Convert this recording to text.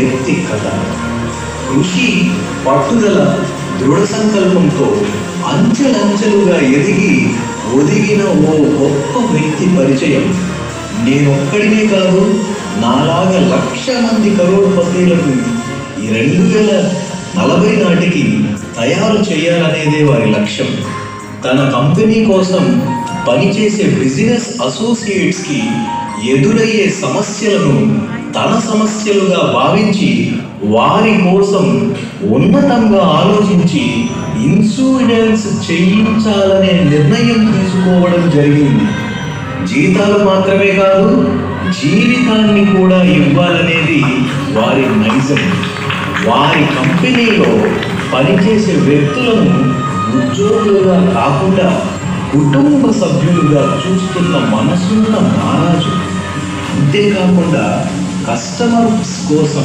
వ్యక్తి కథ. కృషి, పట్టుదల, దృఢ సంకల్పంతో అంచెలంచెలుగా ఎదిగి ఒదిగిన ఓ గొప్ప వ్యక్తి పరిచయం. నేనొక్కడినే కాదు, నాలాగా 1,00,000 మంది కరోడ్పతీలను ఈ 2040 నాటికి తయారు చేయాలనేదే వారి లక్ష్యం. తన కంపెనీ కోసం పనిచేసే బిజినెస్ అసోసియేట్స్కి ఎదురయ్యే సమస్యలను తన సమస్యలుగా భావించి వారి కోసం ఉన్నతంగా ఆలోచించి ఇన్సూరెన్స్ చేయించాలనే నిర్ణయం తీసుకోవడం జరిగింది. జీతాలు మాత్రమే కాదు, జీవితాన్ని కూడా ఇవ్వాలనేది వారి నైజం. వారి కంపెనీలో పనిచేసే వ్యక్తులను ఉద్యోగులుగా కాకుండా కుటుంబ సభ్యులుగా చూస్తున్న మనసున్న మహారాజు. అంతేకాకుండా కస్టమర్స్ కోసం